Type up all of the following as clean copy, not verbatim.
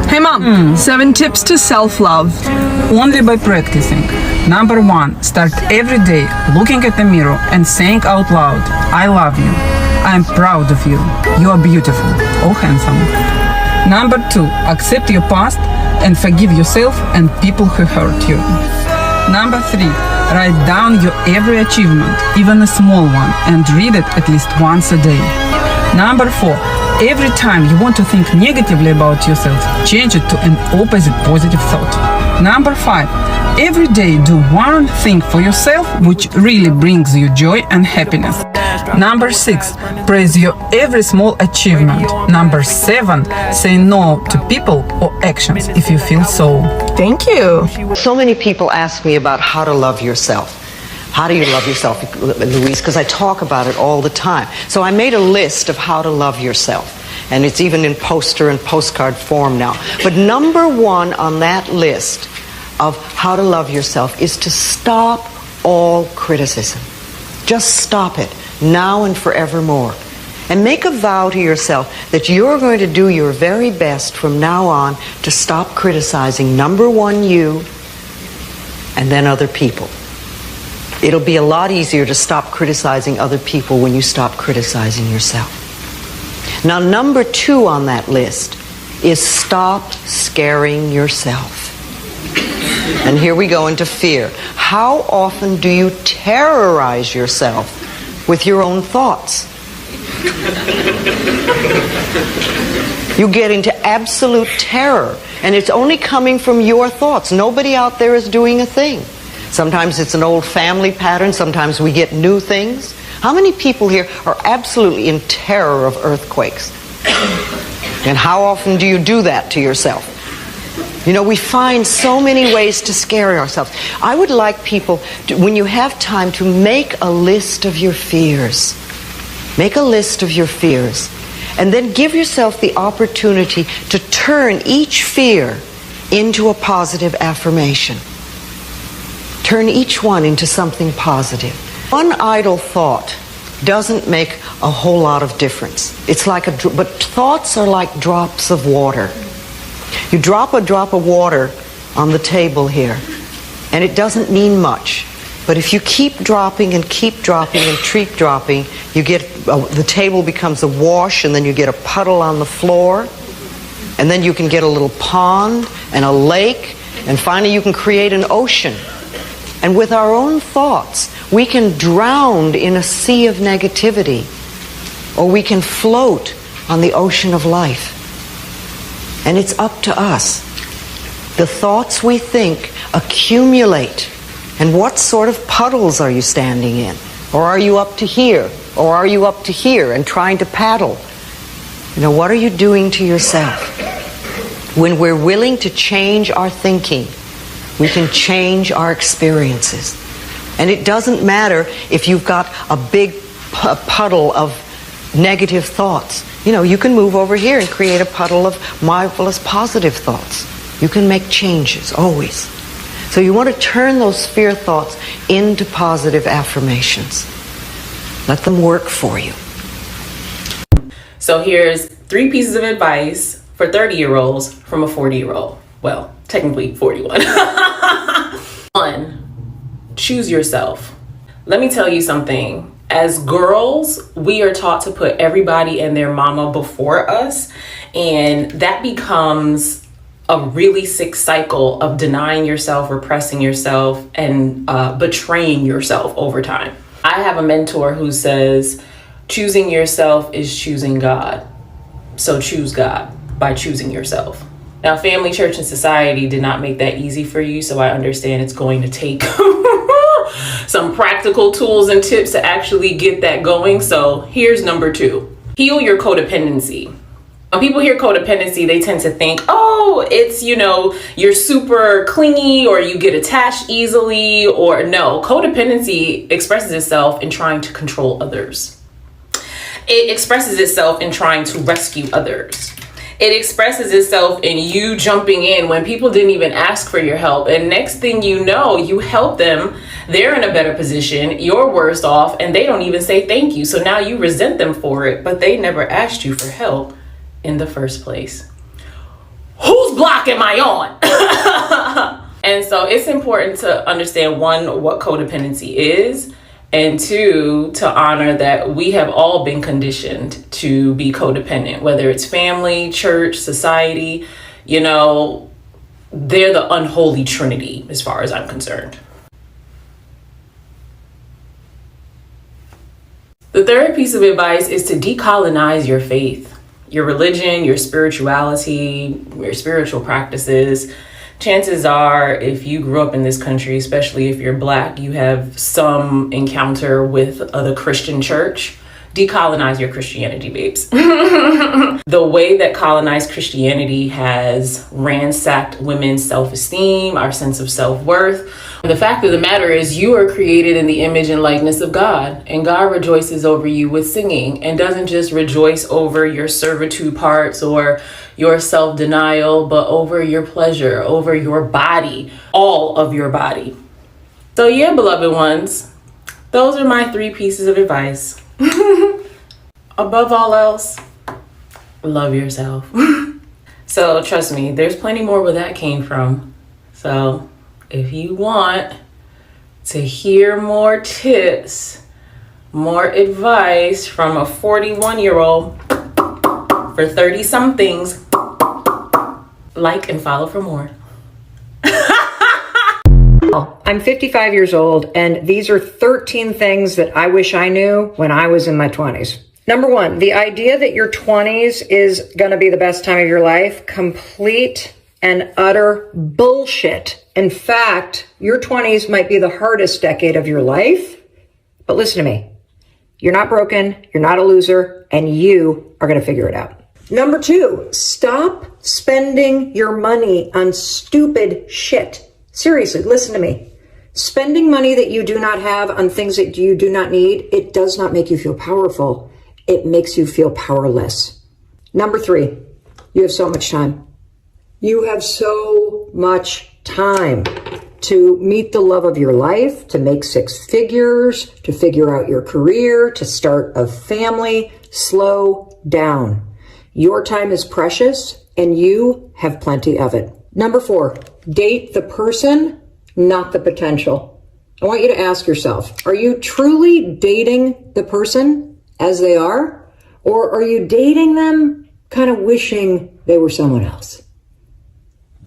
Hey mom, 7 tips to self-love. Only by practicing. Number 1, start every day looking at the mirror and saying out loud, I love you. I am proud of you. You are beautiful or handsome. Number 2, accept your past and forgive yourself and people who hurt you. Number 3, write down your every achievement, even a small one, and read it at least once a day. Number 4, every time you want to think negatively about yourself, change it to an opposite positive thought. Number 5, every day do one thing for yourself which really brings you joy and happiness. Number 6, praise your every small achievement. Number 7, say no to people or actions if you feel so. Thank you. So many people ask me about how to love yourself. How do you love yourself, Louise? Because I talk about it all the time. So I made a list of how to love yourself. And it's even in poster and postcard form now. But number 1 on that list of how to love yourself is to stop all criticism. Just stop it, now and forevermore. And make a vow to yourself that you're going to do your very best from now on to stop criticizing, number 1, you, and then other people. It'll be a lot easier to stop criticizing other people when you stop criticizing yourself. Now, number 2 on that list is stop scaring yourself. And here we go into fear. How often do you terrorize yourself with your own thoughts? You get into absolute terror, and it's only coming from your thoughts. Nobody out there is doing a thing. Sometimes it's an old family pattern. Sometimes we get new things. How many people here are absolutely in terror of earthquakes? And how often do you do that to yourself? You know, we find so many ways to scare ourselves. I would like people, when you have time, to make a list of your fears. Make a list of your fears. And then give yourself the opportunity to turn each fear into a positive affirmation. Turn each one into something positive. One idle thought doesn't make a whole lot of difference. It's like but thoughts are like drops of water. You drop a drop of water on the table here, and it doesn't mean much. But if you keep dropping and keep dropping and keep dropping, you get the table becomes a wash, and then you get a puddle on the floor, and then you can get a little pond and a lake, and finally you can create an ocean. And with our own thoughts, we can drown in a sea of negativity, or we can float on the ocean of life. And it's up to us. The thoughts we think accumulate. And what sort of puddles are you standing in? Or are you up to here? Or are you up to here and trying to paddle? You know, what are you doing to yourself? When we're willing to change our thinking, we can change our experiences. And it doesn't matter if you've got a big puddle of negative thoughts. You know, you can move over here and create a puddle of marvelous positive thoughts. You can make changes, always. So you want to turn those fear thoughts into positive affirmations. Let them work for you. So here's 3 pieces of advice for 30-year-olds from a 40-year-old. Well, technically 41. 1, choose yourself. Let me tell you something. As girls, we are taught to put everybody and their mama before us, and that becomes a really sick cycle of denying yourself, repressing yourself, and betraying yourself over time. I have a mentor who says, choosing yourself is choosing God. So choose God by choosing yourself. Now, family, church, and society did not make that easy for you, so I understand it's going to take some practical tools and tips to actually get that going. So here's number 2. Heal your codependency. When people hear codependency, they tend to think, oh, it's, you know, you're super clingy or you get attached easily, or no. Codependency expresses itself in trying to control others. It expresses itself in trying to rescue others. It expresses itself in you jumping in when people didn't even ask for your help. And next thing you know, you help them. They're in a better position. You're worse off, and they don't even say thank you. So now you resent them for it, but they never asked you for help in the first place. Who's block am I on? And so it's important to understand, one, what codependency is, and two, to honor that we have all been conditioned to be codependent, whether it's family, church, society. You know, they're the unholy trinity as far as I'm concerned. The third piece of advice is to decolonize your faith, your religion, your spirituality, your spiritual practices. Chances are, if you grew up in this country, especially if you're Black, you have some encounter with the Christian church. Decolonize your Christianity, babes. The way that colonized Christianity has ransacked women's self-esteem, our sense of self-worth. The fact of the matter is, you are created in the image and likeness of God, and God rejoices over you with singing, and doesn't just rejoice over your servitude parts or your self-denial, but over your pleasure, over your body, all of your body. So yeah, beloved ones, those are my 3 pieces of advice. Above all else, love yourself. So trust me, there's plenty more where that came from. So if you want to hear more tips, more advice from a 41-year-old for 30-somethings, like and follow for more. I'm 55 years old, and these are 13 things that I wish I knew when I was in my 20s. Number 1, the idea that your 20s is going to be the best time of your life, complete and utter bullshit. In fact, your 20s might be the hardest decade of your life. But listen to me. You're not broken, you're not a loser, and you are going to figure it out. Number 2, stop spending your money on stupid shit. Seriously, listen to me. Spending money that you do not have on things that you do not need, it does not make you feel powerful. It makes you feel powerless. Number 3, you have so much time. You have so much time to meet the love of your life, to make 6 figures, to figure out your career, to start a family. Slow down. Your time is precious, and you have plenty of it. Number 4, date the person, not the potential. I want you to ask yourself, are you truly dating the person as they are? Or are you dating them kind of wishing they were someone else?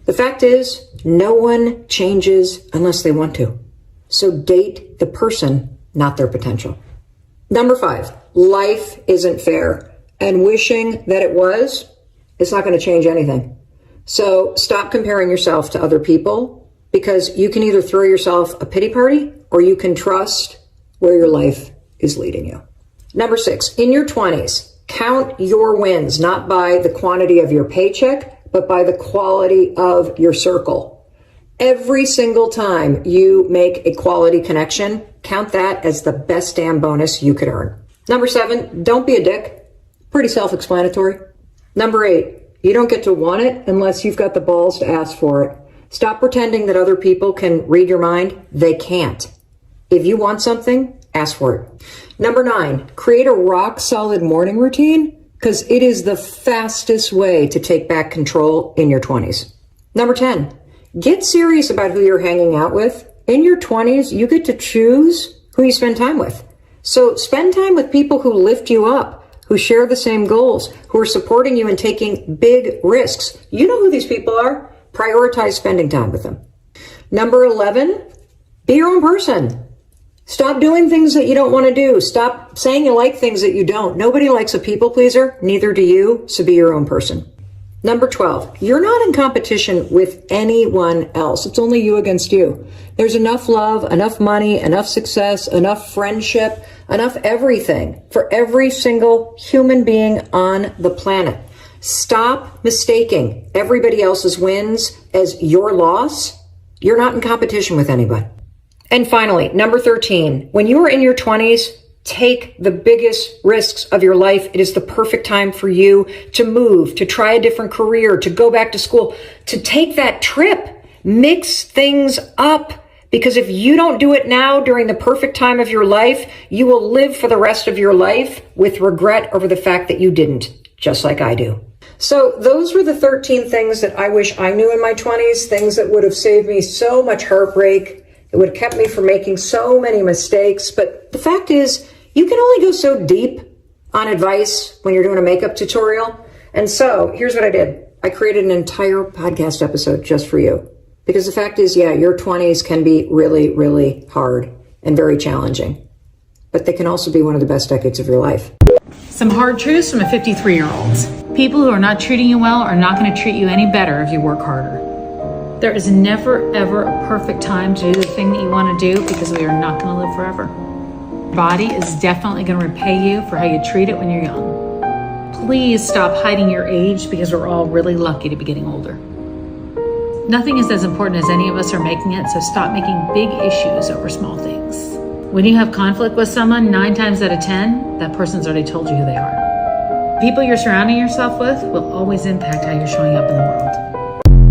The fact is, no one changes unless they want to. So date the person, not their potential. Number 5, life isn't fair. And wishing that it was, it's not going to change anything. So stop comparing yourself to other people, because you can either throw yourself a pity party or you can trust where your life is leading you. Number 6, in your 20s, count your wins, not by the quantity of your paycheck, but by the quality of your circle. Every single time you make a quality connection, count that as the best damn bonus you could earn. Number 7, don't be a dick. Pretty self-explanatory. Number 8, you don't get to want it unless you've got the balls to ask for it. Stop pretending that other people can read your mind. They can't. If you want something, ask for it. Number 9, create a rock-solid morning routine, because it is the fastest way to take back control in your 20s. Number 10, get serious about who you're hanging out with. In your 20s, you get to choose who you spend time with. So spend time with people who lift you up, who share the same goals, who are supporting you and taking big risks. You know who these people are. Prioritize spending time with them. Number 11, be your own person. Stop doing things that you don't want to do. Stop saying you like things that you don't. Nobody likes a people pleaser, neither do you, so be your own person. Number 12, you're not in competition with anyone else. It's only you against you. There's enough love, enough money, enough success, enough friendship, enough everything for every single human being on the planet. Stop mistaking everybody else's wins as your loss. You're not in competition with anybody. And finally, number 13, when you are in your 20s, take the biggest risks of your life. It is the perfect time for you to move, to try a different career, to go back to school, to take that trip, mix things up. Because if you don't do it now during the perfect time of your life, you will live for the rest of your life with regret over the fact that you didn't, just like I do. So those were the 13 things that I wish I knew in my 20s, things that would have saved me so much heartbreak. It would have kept me from making so many mistakes. But the fact is, you can only go so deep on advice when you're doing a makeup tutorial. And so here's what I did. I created an entire podcast episode just for you. Because the fact is, yeah, your 20s can be really, really hard and very challenging. But they can also be one of the best decades of your life. Some hard truths from a 53-year-old. People who are not treating you well are not going to treat you any better if you work harder. There is never, ever a perfect time to do the thing that you want to do because we are not going to live forever. Your body is definitely going to repay you for how you treat it when you're young. Please stop hiding your age because we're all really lucky to be getting older. Nothing is as important as any of us are making it, so stop making big issues over small things. When you have conflict with someone, 9 times out of 10, that person's already told you who they are. People you're surrounding yourself with will always impact how you're showing up in the world.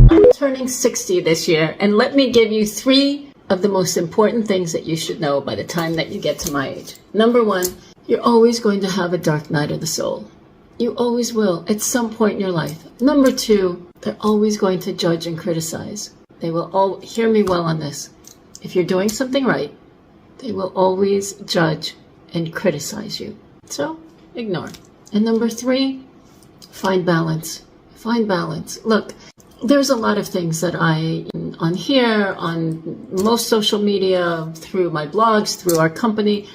I'm turning 60 this year, and let me give you 3 of the most important things that you should know by the time that you get to my age. Number 1, you're always going to have a dark night of the soul. You always will at some point in your life. Number 2, they're always going to judge and criticize. They will all, hear me well on this. If you're doing something right, they will always judge and criticize you. So, ignore. And number 3, find balance. Find balance. Look, there's a lot of things that on here, on most social media, through my blogs, through our company,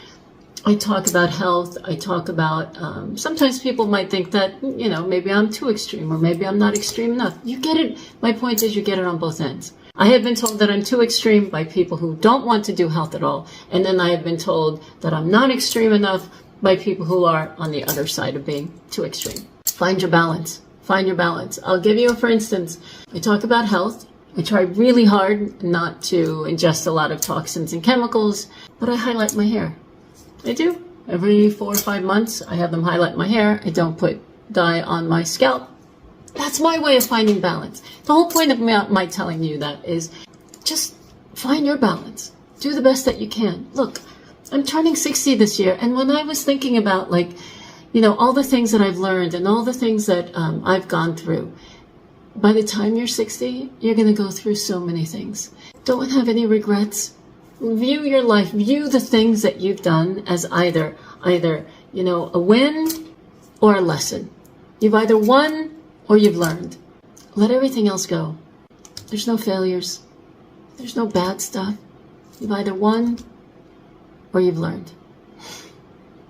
I talk about health. I talk about, sometimes people might think that, maybe I'm too extreme or maybe I'm not extreme enough. You get it. My point is you get it on both ends. I have been told that I'm too extreme by people who don't want to do health at all. And then I have been told that I'm not extreme enough by people who are on the other side of being too extreme. Find your balance. Find your balance. I'll give you for instance. I talk about health. I try really hard not to ingest a lot of toxins and chemicals, but I highlight my hair. I do. Every 4 or 5 months, I have them highlight my hair. I don't put dye on my scalp. That's my way of finding balance. The whole point of my telling you that is just find your balance. Do the best that you can. Look, I'm turning 60 this year, and when I was thinking about all the things that I've learned and all the things that I've gone through, by the time you're 60, you're going to go through so many things. Don't have any regrets. View your life, view the things that you've done as either a win or a lesson. You've either won or you've learned. Let everything else go. There's no failures. There's no bad stuff. You've either won or you've learned.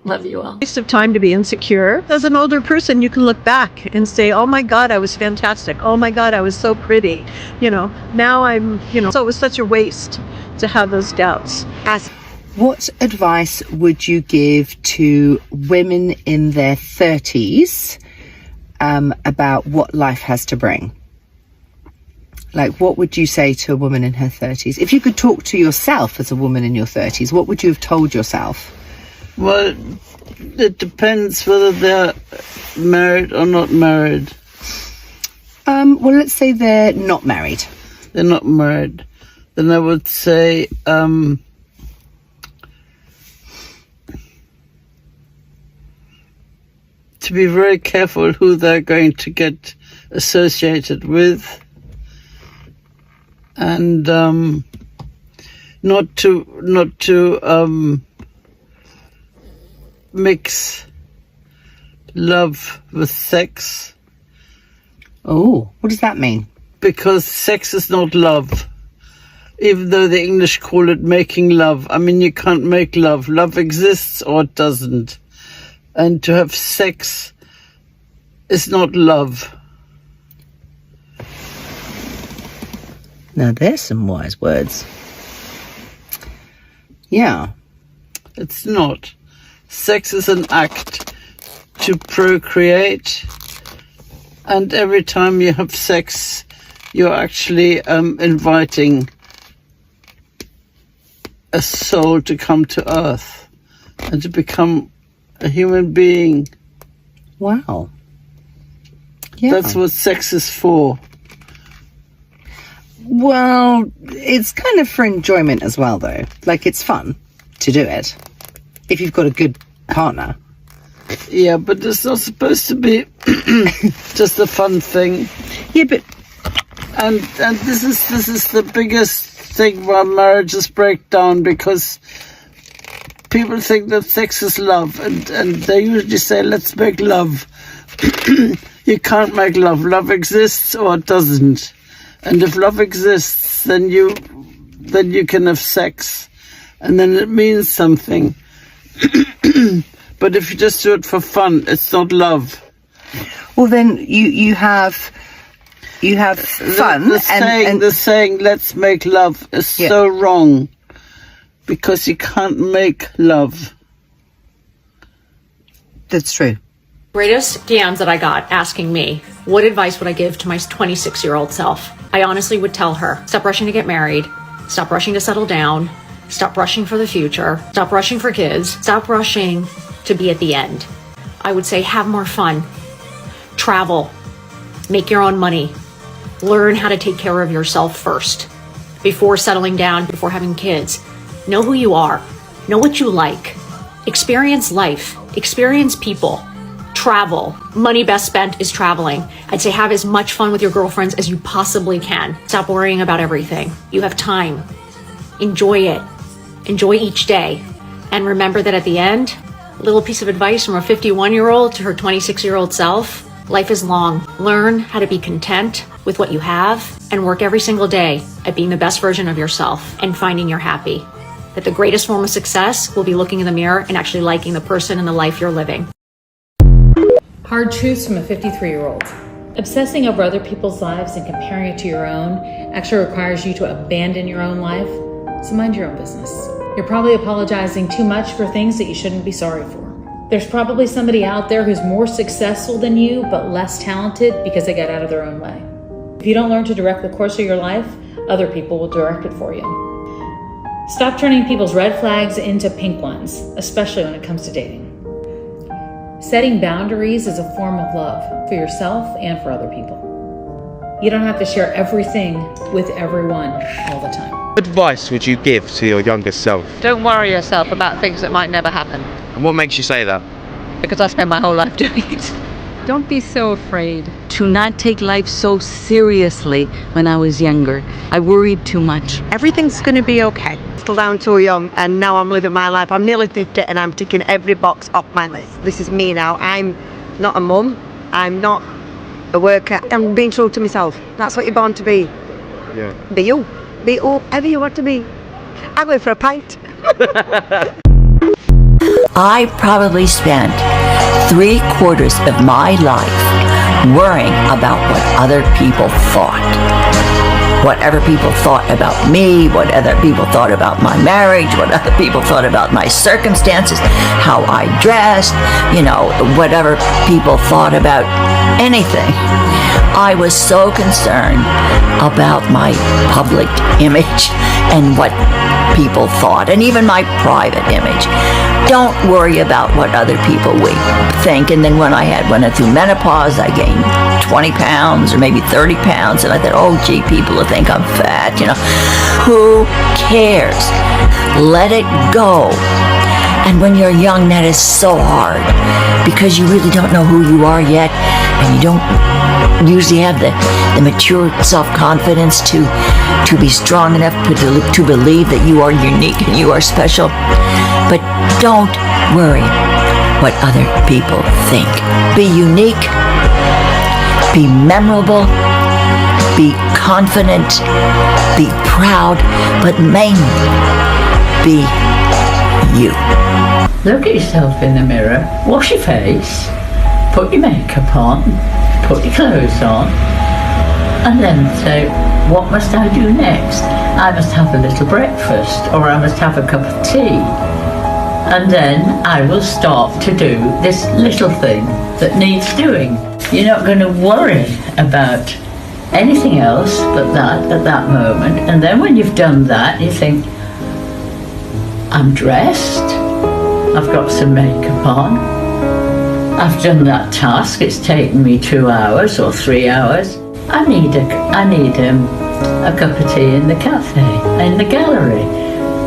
Love you all. Waste of time to be insecure. As an older person, you can look back and say, oh my God, I was fantastic. Oh my God, I was so pretty. Now I'm, so it was such a waste to have those doubts. What advice would you give to women in their 30s about what life has to bring? Like, what would you say to a woman in her 30s? If you could talk to yourself as a woman in your 30s, what would you have told yourself? Well, it depends whether they're married or not married. Well, let's say they're not married. They're not married. Then I would say, to be very careful who they're going to get associated with, and not to mix love with sex. Oh, what does that mean? Because sex is not love. Even though the English call it making love. I mean, you can't make love. Love exists or it doesn't. And to have sex is not love. Now, there's some wise words. Yeah. It's not. Sex is an act to procreate. And every time you have sex, you're actually inviting a soul to come to earth and to become a human being. Wow. Yeah. That's what sex is for. Well, it's kind of for enjoyment as well, though. Like, it's fun to do it if you've got a good partner. Yeah, but it's not supposed to be just a fun thing. Yeah, but And this is the biggest thing why marriages break down, because people think that sex is love, and they usually say, let's make love. You can't make love. Love exists or it doesn't. And if love exists, then you can have sex, and then it means something. But if you just do it for fun, it's not love. well, then you have fun. The saying "let's make love" is so wrong, because you can't make love. That's true. Greatest DMs that I got asking me, what advice would I give to my 26-year-old self? I honestly would tell her, stop rushing to get married, stop rushing to settle down, stop rushing for the future, stop rushing for kids, stop rushing to be at the end. I would say have more fun, travel, make your own money, learn how to take care of yourself first, before settling down, before having kids. Know who you are, know what you like, experience life, experience people. Travel. Money best spent is traveling. I'd say have as much fun with your girlfriends as you possibly can. Stop worrying about everything. You have time. Enjoy it. Enjoy each day. And remember that at the end, a little piece of advice from a 51-year-old to her 26-year-old self, life is long. Learn how to be content with what you have and work every single day at being the best version of yourself and finding you're happy. That the greatest form of success will be looking in the mirror and actually liking the person and the life you're living. Hard truths from a 53-year-old. Obsessing over other people's lives and comparing it to your own actually requires you to abandon your own life, so mind your own business. You're probably apologizing too much for things that you shouldn't be sorry for. There's probably somebody out there who's more successful than you but less talented because they got out of their own way. If you don't learn to direct the course of your life, other people will direct it for you. Stop turning people's red flags into pink ones, especially when it comes to dating. Setting boundaries is a form of love for yourself and for other people. You don't have to share everything with everyone all the time. What advice would you give to your younger self? Don't worry yourself about things that might never happen. And what makes you say that? Because I spent my whole life doing it. Don't be so afraid to not take life so seriously when I was younger. I worried too much. Everything's going to be okay. Still down too young, and now I'm living my life. I'm nearly 50 and I'm ticking every box off my list. This is me now. I'm not a mum. I'm not a worker. I'm being true to myself. That's what you're born to be. Yeah. Be you. Be whoever you want to be. I'm going for a pint. I probably spent 3/4 of my life worrying about what other people thought. Whatever people thought about me, what other people thought about my marriage, what other people thought about my circumstances, how I dressed, whatever people thought about anything. I was so concerned about my public image and what people thought, and even my private image. Don't worry about what other people think. And then when I went through menopause, I gained 20 pounds or maybe 30 pounds, and I thought, oh gee, people will think I'm fat, Who cares? Let it go. And when you're young, that is so hard, because you really don't know who you are yet, and you don't usually have the mature self-confidence to be strong enough to believe that you are unique and you are special. But don't worry what other people think. Be unique, be memorable, be confident, be proud, but mainly be you. Look at yourself in the mirror, wash your face, put your makeup on, put your clothes on, and then say, what must I do next? I must have a little breakfast, or I must have a cup of tea. And then I will start to do this little thing that needs doing. You're not going to worry about anything else but that at that moment. And then when you've done that, you think, I'm dressed, I've got some makeup on, I've done that task, it's taken me 2 hours or 3 hours. I need a cup of tea in the cafe, in the gallery.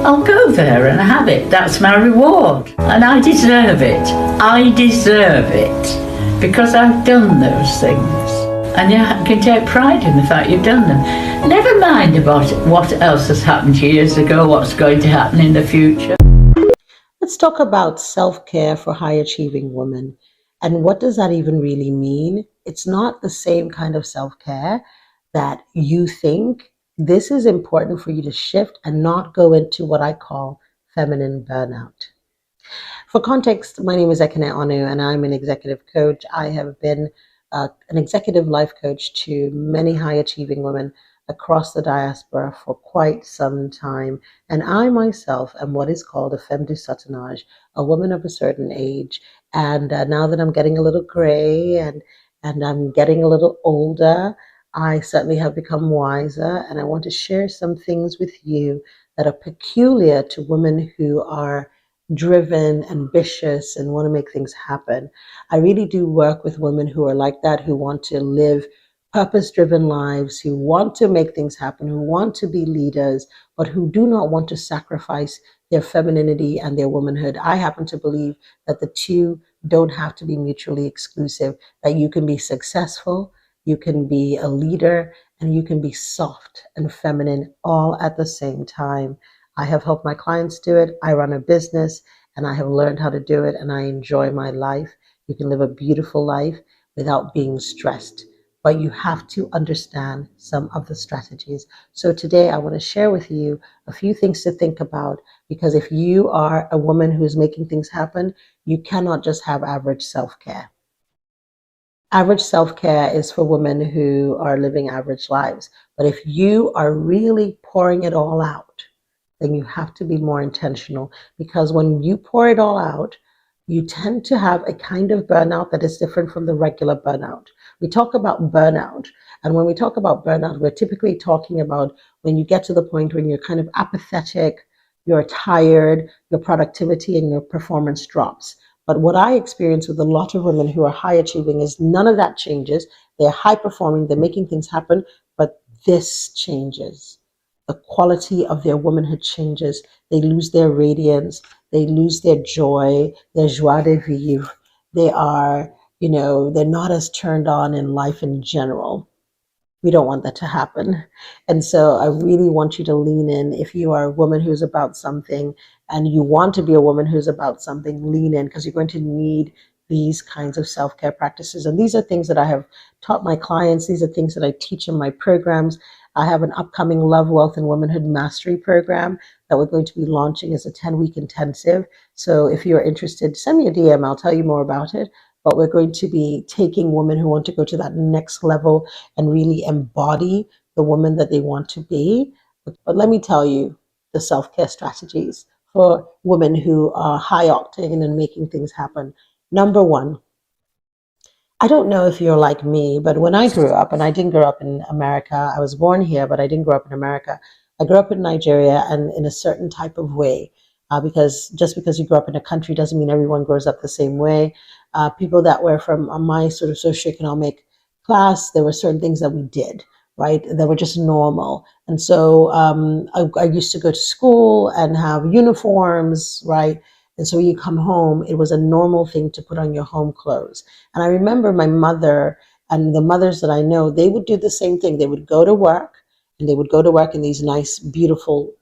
I'll go there and have it. That's my reward. And I deserve it. I deserve it. Because I've done those things. And you can take pride in the fact you've done them. Never mind about what else has happened years ago, what's going to happen in the future. Let's talk about self-care for high-achieving women. And what does that even really mean? It's not the same kind of self-care that you think. This is important for you to shift and not go into what I call feminine burnout. For context, my name is Ekene Onu, and I'm an executive coach. I have been an executive life coach to many high-achieving women across the diaspora for quite some time. And I myself am what is called a femme du certain, a woman of a certain age. And now that I'm getting a little gray and I'm getting a little older, I certainly have become wiser. And I want to share some things with you that are peculiar to women who are driven, ambitious, and want to make things happen. I really do work with women who are like that, who want to live purpose-driven lives, who want to make things happen, who want to be leaders, but who do not want to sacrifice their femininity and their womanhood. I happen to believe that the two don't have to be mutually exclusive, that you can be successful, you can be a leader, and you can be soft and feminine all at the same time. I have helped my clients do it. I run a business and I have learned how to do it, and I enjoy my life. You can live a beautiful life without being stressed, but you have to understand some of the strategies. So today I want to share with you a few things to think about, because if you are a woman who is making things happen, you cannot just have average self-care. Average self-care is for women who are living average lives. But if you are really pouring it all out, then you have to be more intentional, because when you pour it all out, you tend to have a kind of burnout that is different from the regular burnout. We talk about burnout, and when we talk about burnout, we're typically talking about when you get to the point when you're kind of apathetic, you're tired, your productivity and your performance drops. But what I experience with a lot of women who are high achieving is none of that changes. They're high performing, they're making things happen, but this changes. The quality of their womanhood changes. They lose their radiance. They lose their joy, their joie de vivre. They are, they're not as turned on in life in general. We don't want that to happen. And so I really want you to lean in. If you are a woman who's about something and you want to be a woman who's about something, lean in, because you're going to need these kinds of self-care practices. And these are things that I have taught my clients. These are things that I teach in my programs. I have an upcoming Love, Wealth, and Womanhood Mastery program that we're going to be launching as a 10-week intensive. So if you're interested, send me a DM. I'll tell you more about it. But we're going to be taking women who want to go to that next level and really embody the woman that they want to be. But let me tell you the self-care strategies for women who are high octane and making things happen. Number one, I don't know if you're like me, but when I grew up, and I didn't grow up in America, I was born here, but I didn't grow up in America. I grew up in Nigeria, and in a certain type of way, because just because you grow up in a country doesn't mean everyone grows up the same way. People that were from my sort of socioeconomic class, there were certain things that we did, right, that were just normal. And so I used to go to school and have uniforms, right? And so when you come home, it was a normal thing to put on your home clothes. And I remember my mother and the mothers that I know, they would do the same thing. They would go to work, and they would go to work in these nice, beautiful,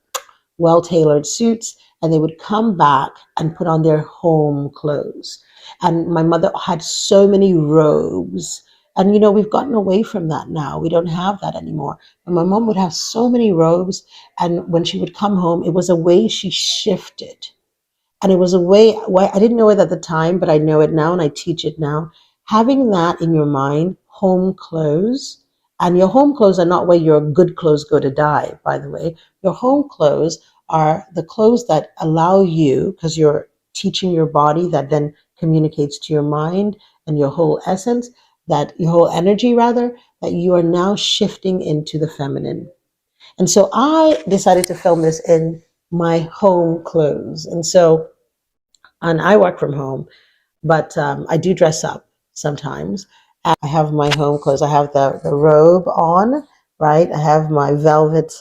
well-tailored suits, and they would come back and put on their home clothes. And my mother had so many robes. And, we've gotten away from that now. We don't have that anymore. But my mom would have so many robes. And when she would come home, it was a way she shifted. And it was a way, I didn't know it at the time, but I know it now and I teach it now. Having that in your mind, home clothes, and your home clothes are not where your good clothes go to die, by the way. Your home clothes are the clothes that allow you, because you're teaching your body that then communicates to your mind and your whole essence, that your whole energy rather, that you are now shifting into the feminine. And so I decided to film this in my home clothes. And I work from home, but I do dress up sometimes. I have my home clothes. I have the robe on, right? I have my velvet,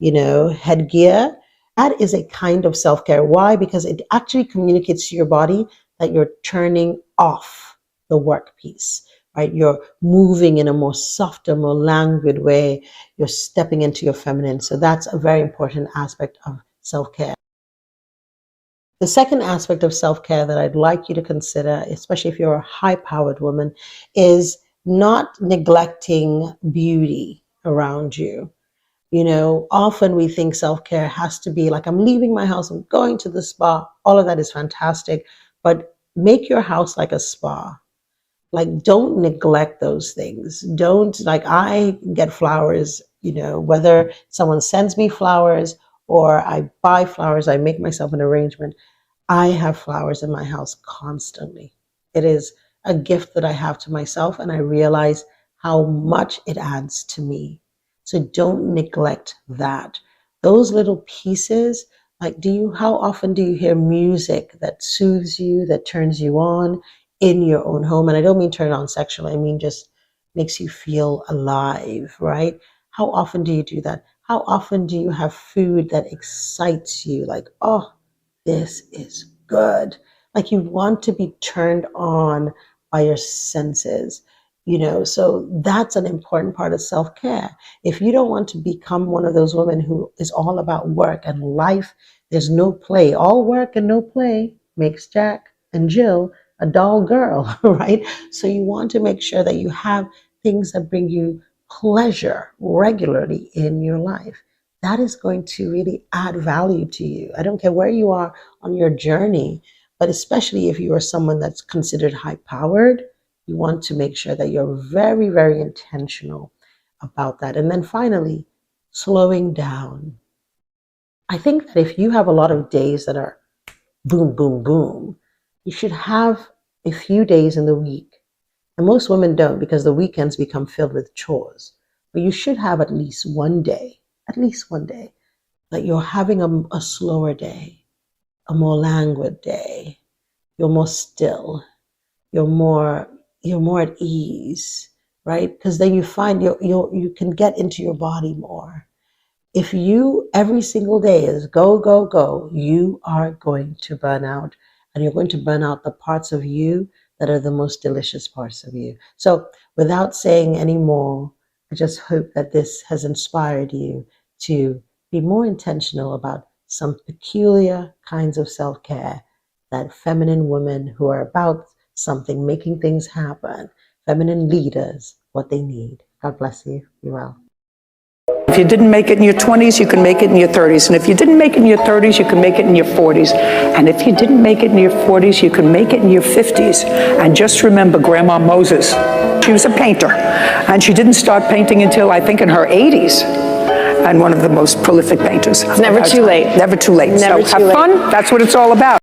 headgear. That is a kind of self-care. Why? Because it actually communicates to your body that you're turning off the work piece, right? You're moving in a more softer, more languid way. You're stepping into your feminine. So that's a very important aspect of self-care. The second aspect of self-care that I'd like you to consider, especially if you're a high-powered woman, is not neglecting beauty around you. You know, often we think self-care has to be like, I'm leaving my house, I'm going to the spa. All of that is fantastic, but make your house like a spa. Like, don't neglect those things. Don't, like, I get flowers, you know, whether someone sends me flowers or I buy flowers, I make myself an arrangement. I have flowers in my house constantly. It is a gift that I have to myself, and I realize how much it adds to me. So don't neglect that. Those little pieces, like, how often do you hear music that soothes you, that turns you on in your own home? And I don't mean turn on sexually, I mean just makes you feel alive, right? How often do you do that? How often do you have food that excites you? Like, oh, this is good. Like, you want to be turned on by your senses, you know, so that's an important part of self-care. If you don't want to become one of those women who is all about work and life, there's no play. All work and no play makes Jack and Jill a dull girl, right? So you want to make sure that you have things that bring you pleasure regularly in your life. That is going to really add value to you. I don't care where you are on your journey, but especially if you are someone that's considered high-powered, you want to make sure that you're very, very intentional about that. And then finally, slowing down. I think that if you have a lot of days that are boom, boom, boom, you should have a few days in the week. And most women don't, because the weekends become filled with chores. But you should have at least one day that you're having a slower day, a more languid day. You're more still. You're more at ease, right? Because then you find you can get into your body more. If you every single day is go, go, go, you are going to burn out, and you're going to burn out the parts of you that are the most delicious parts of you. So without saying any more, I just hope that this has inspired you to be more intentional about some peculiar kinds of self-care that feminine women who are about something, making things happen, feminine leaders, what they need. God bless you. Be well. If you didn't make it in your 20s, you can make it in your 30s. And if you didn't make it in your 30s, you can make it in your 40s. And if you didn't make it in your 40s, you can make it in your 50s. And just remember Grandma Moses. She was a painter, and she didn't start painting until, I think, in her 80s. And one of the most prolific painters. It's never too late. Never too late. Never so too have late. fun. That's what it's all about.